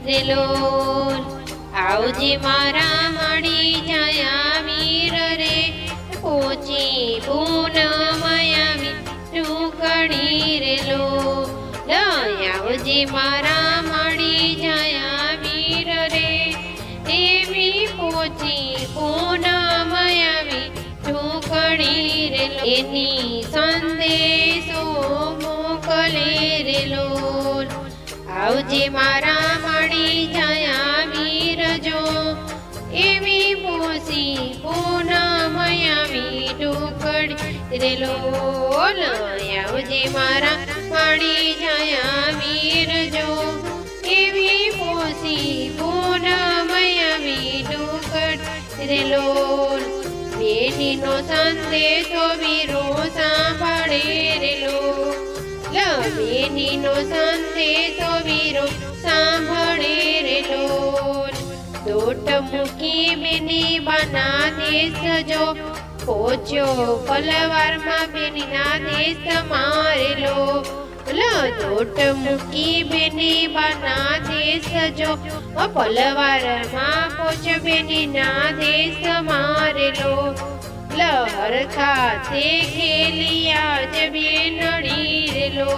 રે લોલ આવજે મારા મળી જાય વીર રે પોચી પૂનમ આવી ટુકડી રે લોલ આવજે મારા મળી જાય વીર રે એવી પોચી પૂનમ આવી ટુકડી રે એની સંદેશો મોકલે રે લોલ આવજે મારા મળી જાય વીર જો એવી પોસી પૂનમ આવી ટુકડી રે લોલ આવજે મારા મળી જાય વીર જો એવી પોસી પૂનમ આવી ટુકડી રે લોલ બેટીનો સંદેશો વીરો સાંભળે રે લોલ બેટીનો સંદેશો વીરો સાંભળે રે લોલ દોટ મૂકી બેની બાના દેશ જો પહોંચ્યો પલવારમાં બેનીના દેશ મારેલો દોટ મૂકી બેની બાના દેશ જો પલવારમાં પહોંચ્યો બેનીના દેશ મારેલો લહર ખાતે ખેલિયા જ બેનડી રેલો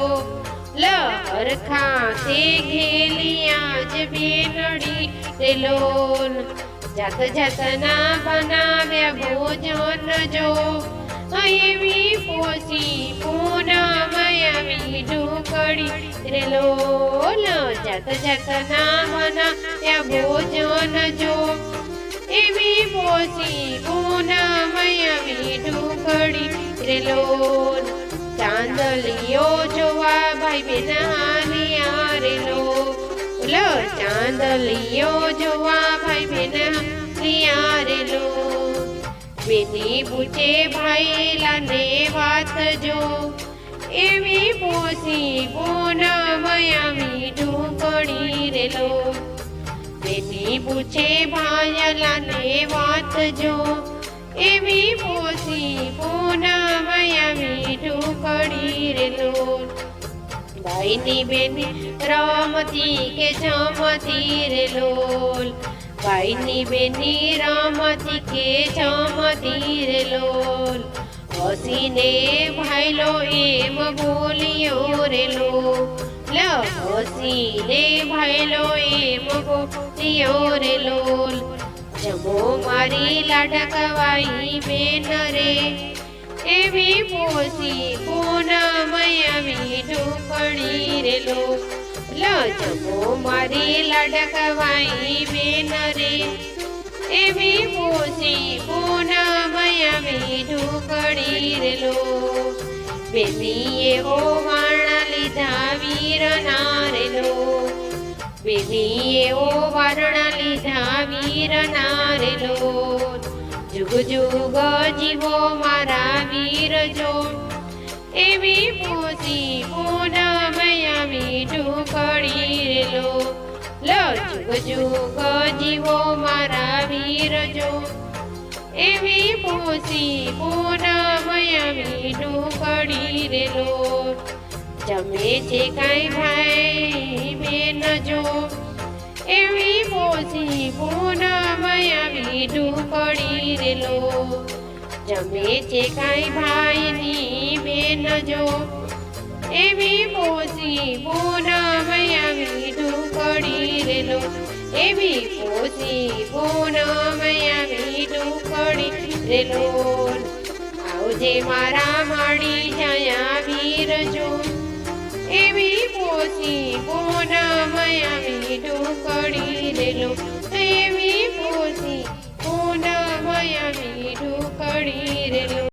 લહર ખાતે ખેલિયા જ બેનડી રેલો જાત જાતના બનાવ્યા ભોજન જો એવી પોસી પૂનમ આવી ઢોકળી રેલો જાત જાતના બનાવ્યા ભોજન જો એવી પોસી પૂનમ આવી ઢોકળી રેલો ચાંદલિયો જોવા ભાઈ બેન હાલિયા રેલો ચાંદલિયો જોવા ભાઈ બેન હાલિયા રેલો બેની પૂછે ભાઈલાને વાત જો એવી પોસી પૂનમ આવી ઢોકળી રેલો બેની પૂછે ભાઈલાને વાત જો એવી પોસી પૂનમ આવી ઢોકળી રેલો ભાઈની બેની રમતી કે જમતી રે લોલ ભાઈની બેની રમતી કે જમતી રે લોલ હસીને ભાઈલો એમ બોલ્યો રે લોલ હસીને ભાઈલો એમ બોલ્યો રે લોલ જમો મારી લાડકવાઈ બેન રે એવી પોસી પૂનમ આવી ઢોકળી રેલો જમો મારી લાડકવાઈ બેન રે એવી પોસી પૂનમ આવી ઢોકળી રેલો બેનીએ ઓવાણા લીધા વીરના રેલો બેનીએ ઓવારણા લીધા વીરના રેલો જુગ જુગ જીવો મારા વીર જો એવી પોસી પૂનમ આવી ઢોકળી રેલો જુગ જુગ જીવો મારા વીર જો એવી પોસી પૂનમ આવી ઢોકળી રેલો જમે છે કાંઈ ભાઈ બેન જો એવી પોસી પૂનમ આવી ઢોકળી રેલો જમે છે કાંઈ ભાઈની બેન જો એવી પોસી પૂનમ આવી ઢોકળી રેલો એવી પોસી પૂનમ આવી ઢોકળી રેલો આવજે મારા મળી જાય વીર જો એવી પોસી પૂનમ આવી ઢોકળી રેલો એવી